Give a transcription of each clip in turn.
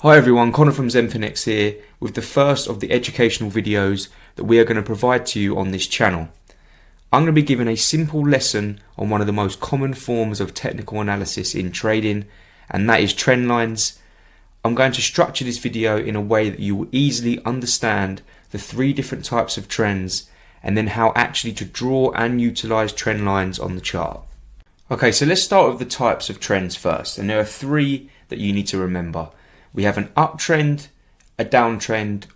Hi everyone, Connor from Zenfinex here with the first of the educational videos that we are going to provide to you on this channel. I'm going to be giving a simple lesson on one of the most common forms of technical analysis in trading, and that is trend lines. I'm going to structure this video in a way that you will easily understand the three different types of trends and then how actually to draw and utilize trend lines on the chart. Okay, so let's start with the types of trends first, and there are three that you need to remember. We have an uptrend, a downtrend,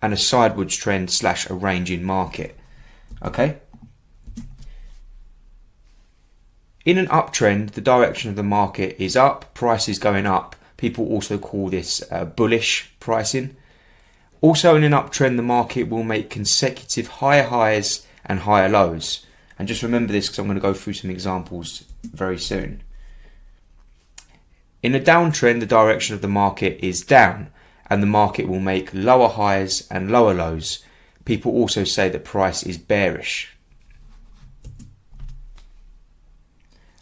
and a sideways trend / a ranging market. Okay? In an uptrend, the direction of the market is up, price is going up. People also call this bullish pricing. Also in an uptrend, the market will make consecutive higher highs and higher lows. And just remember this because I'm going to go through some examples very soon. In a downtrend, the direction of the market is down and the market will make lower highs and lower lows. People also say that price is bearish.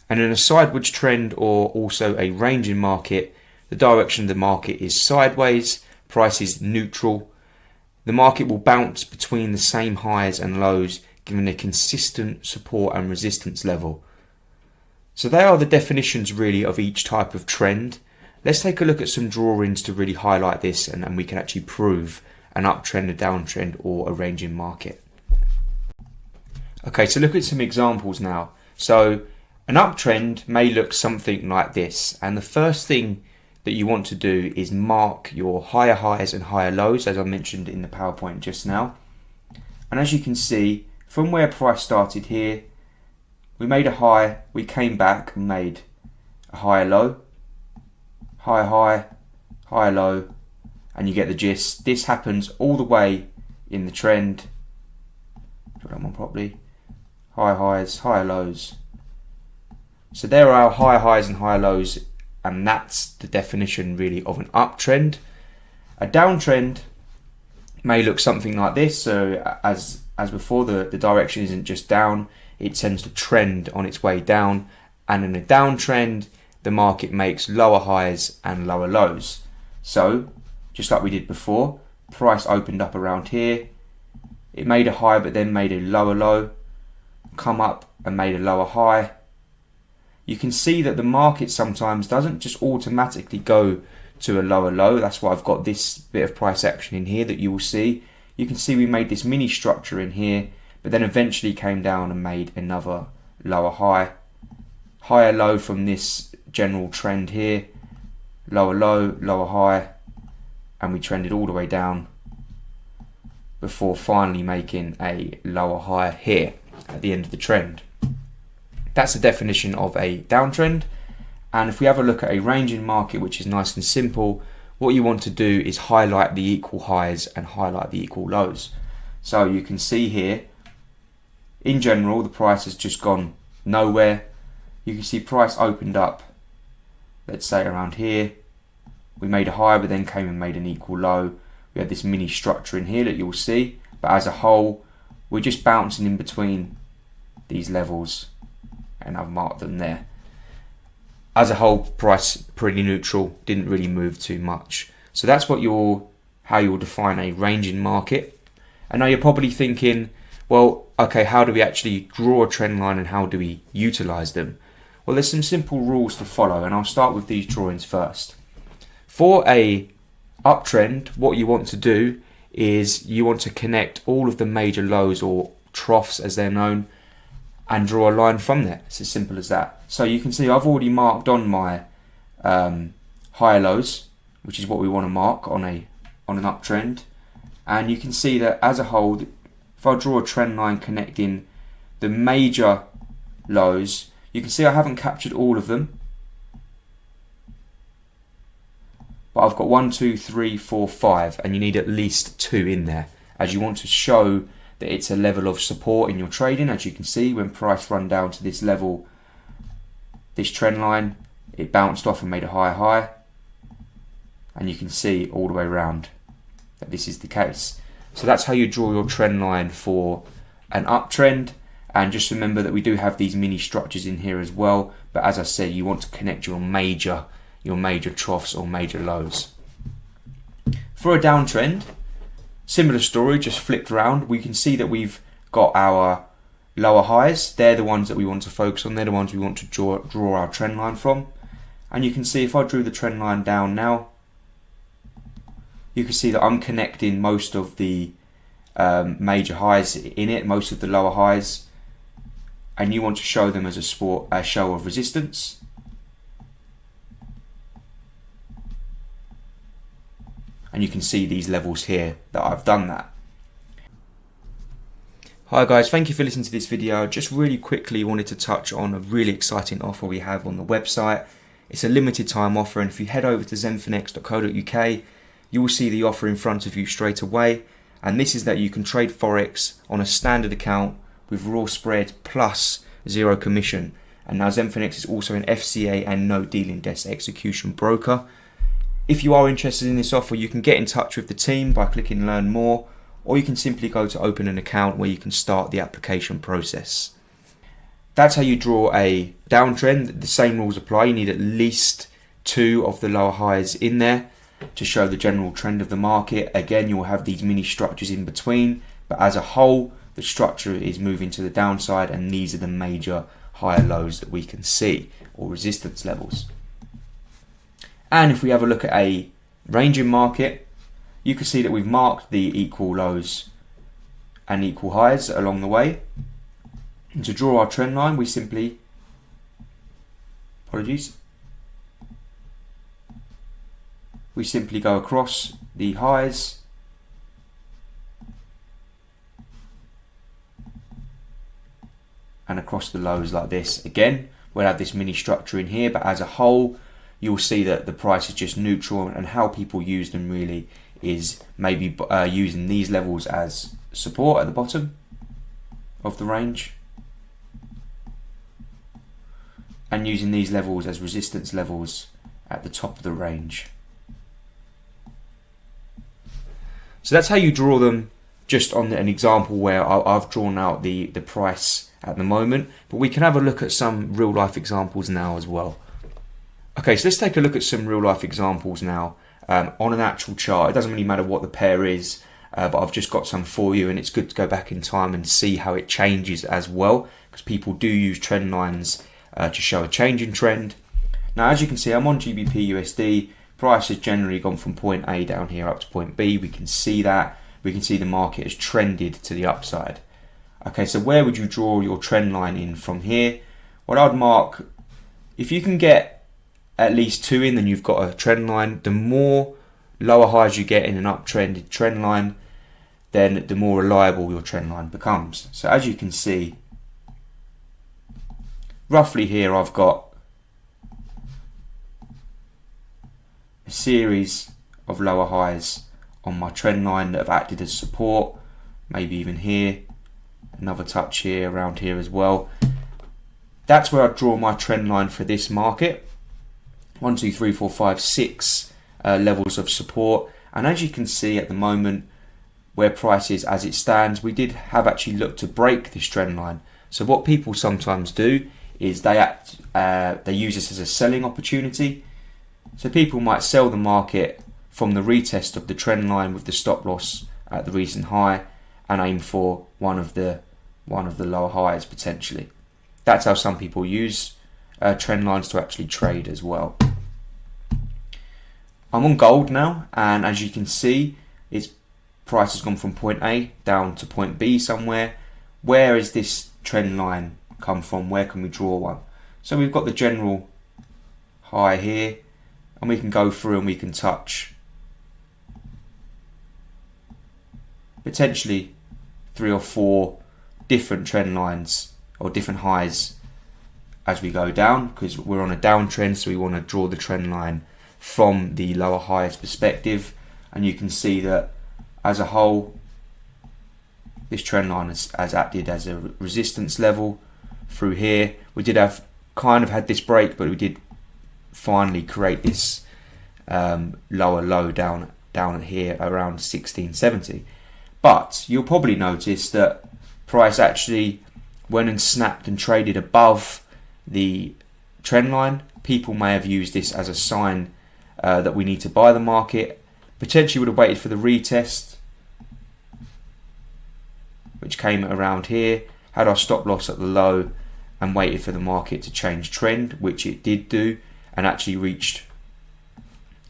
And in a sideways trend or also a ranging market, the direction of the market is sideways, price is neutral. The market will bounce between the same highs and lows, giving a consistent support and resistance level. So they are the definitions really of each type of trend. Let's take a look at some drawings to really highlight this, and we can actually prove an uptrend, a downtrend, or a ranging market. Okay, so look at some examples now. So an uptrend may look something like this, and the first thing that you want to do is mark your higher highs and higher lows, as I mentioned in the PowerPoint just now. And as you can see, from where price started here, we made a high, we came back and made a higher low, higher high, higher low, and you get the gist. This happens all the way in the trend. Draw that one properly. Higher highs, higher lows. So there are our higher highs and higher lows, and that's the definition really of an uptrend. A downtrend may look something like this. So as before, the direction isn't just down, it tends to trend on its way down, and in a downtrend the market makes lower highs and lower lows. So just like we did before, price opened up around here, it made a high but then made a lower low, come up and made a lower high. You can see that the market sometimes doesn't just automatically go to a lower low. That's why I've got this bit of price action in here that you will see. You can see we made this mini structure in here, but then eventually came down and made another lower high, higher low from this general trend here, lower low, lower high, and we trended all the way down before finally making a lower high here at the end of the trend. That's the definition of a downtrend. And if we have a look at a ranging market, which is nice and simple, what you want to do is highlight the equal highs and highlight the equal lows. So you can see here, in general, the price has just gone nowhere. You can see price opened up, let's say around here. We made a high, but then came and made an equal low. We had this mini structure in here that you'll see. But as a whole, we're just bouncing in between these levels, and I've marked them there. As a whole, price pretty neutral, didn't really move too much. So that's what how you'll define a ranging market. And now you're probably thinking, well, okay, how do we actually draw a trend line and how do we utilize them? Well, there's some simple rules to follow, and I'll start with these drawings first. For a uptrend, what you want to do is you want to connect all of the major lows, or troughs as they're known, and draw a line from there. It's as simple as that. So you can see I've already marked on my higher lows, which is what we want to mark on an uptrend. And you can see that as a whole, if I draw a trend line connecting the major lows, you can see I haven't captured all of them, but I've got 1, 2, 3, 4, 5, and you need at least 2 in there, as you want to show that it's a level of support in your trading. As you can see, when price run down to this level, this trend line, it bounced off and made a higher high, and you can see all the way around that this is the case. So that's how you draw your trend line for an uptrend. And just remember that we do have these mini structures in here as well, but as I said, you want to connect your major troughs or major lows. For a downtrend, similar story, just flipped around. We can see that we've got our lower highs. They're the ones that we want to focus on. They're the ones we want to draw our trend line from. And you can see if I drew the trend line down now, you can see that I'm connecting most of the major highs in it, most of the lower highs, and you want to show them as a show of resistance. And you can see these levels here that I've done that. Hi guys, thank you for listening to this video. Just really quickly wanted to touch on a really exciting offer we have on the website. It's a limited time offer, and if you head over to zenfinex.co.uk, you will see the offer in front of you straight away. And this is that you can trade Forex on a standard account with raw spread plus zero commission. And now Zenfinex is also an FCA and no dealing desk execution broker. If you are interested in this offer, you can get in touch with the team by clicking learn more, or you can simply go to open an account where you can start the application process. That's how you draw a downtrend. The same rules apply. You need at least 2 of the lower highs in there to show the general trend of the market. Again, you'll have these mini structures in between, but as a whole, the structure is moving to the downside, and these are the major higher lows that we can see, or resistance levels. And if we have a look at a ranging market, you can see that we've marked the equal lows and equal highs along the way. And to draw our trend line, we simply, we simply go across the highs and across the lows like this. Again, we'll have this mini structure in here, but as a whole, you'll see that the price is just neutral, and how people use them really is maybe using these levels as support at the bottom of the range, and using these levels as resistance levels at the top of the range. So that's how you draw them, just on an example where I've drawn out the price at the moment, but we can have a look at some real life examples now as well. Okay, so let's take a look at some real life examples now on an actual chart. It doesn't really matter what the pair is, but I've just got some for you, and it's good to go back in time and see how it changes as well, because people do use trend lines to show a change in trend. Now, as you can see, I'm on GBP USD. Price has generally gone from point A down here up to point B. We can see that. We can see the market has trended to the upside. Okay, so where would you draw your trend line in from here? What I'd mark, if you can get at least 2 in, then you've got a trend line. The more lower highs you get in an uptrended trend line, then the more reliable your trend line becomes. So as you can see, roughly here I've got a series of lower highs on my trend line that have acted as support, maybe even here, another touch here, around here as well. That's where I draw my trend line for this market. 1, 2, 3, 4, 5, 6 levels of support, and as you can see at the moment, where price is as it stands, we did have actually looked to break this trend line. So what people sometimes do is they use this as a selling opportunity. So people might sell the market from the retest of the trend line with the stop loss at the recent high, and aim for one of the lower highs potentially. That's how some people use trend lines to actually trade as well. I'm on gold now, and as you can see, its price has gone from point A down to point B somewhere. Where is this trend line come from? Where can we draw one? So we've got the general high here, and we can go through and we can touch potentially 3 or 4 different trend lines or different highs as we go down, because we're on a downtrend, so we want to draw the trend line from the lower highest perspective. And you can see that as a whole, this trend line has acted as a resistance level through here. We did have kind of had this break, but we did finally create this lower low down here around 1670. But you'll probably notice that price actually went and snapped and traded above the trend line. People may have used this as a sign that we need to buy the market, Potentially would have waited for the retest, which came around here, had our stop loss at the low and waited for the market to change trend, which it did do, and actually reached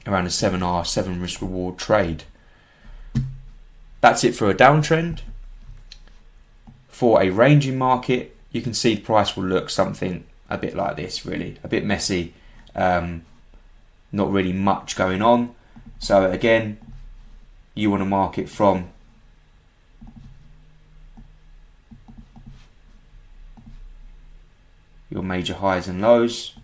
around a 7R, 7 risk reward trade. That's it for a downtrend. For a ranging market, you can see the price will look something a bit like this, really. A bit messy, not really much going on. So again, you want to mark it from your major highs and lows.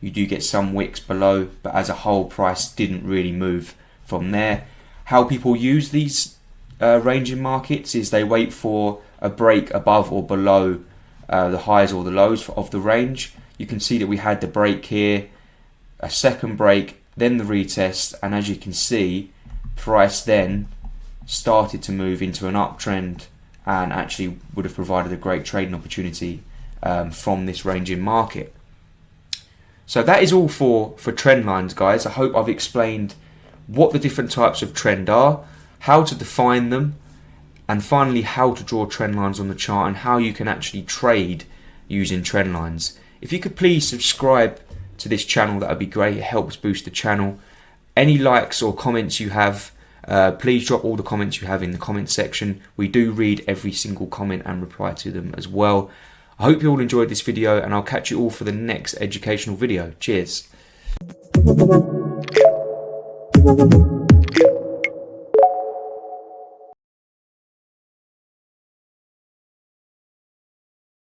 You do get some wicks below, but as a whole, price didn't really move from there. How people use these ranging markets is they wait for a break above or below the highs or the lows of the range. You can see that we had the break here, a second break, then the retest, and as you can see, price then started to move into an uptrend and actually would have provided a great trading opportunity from this ranging market. So that is all for trend lines, guys. I hope I've explained what the different types of trend are, how to define them, and finally how to draw trend lines on the chart and how you can actually trade using trend lines. If you could please subscribe to this channel, that would be great. It helps boost the channel. Any likes or comments you have, please drop all the comments you have in the comment section. We do read every single comment and reply to them as well. I hope you all enjoyed this video, and I'll catch you all for the next educational video. Cheers.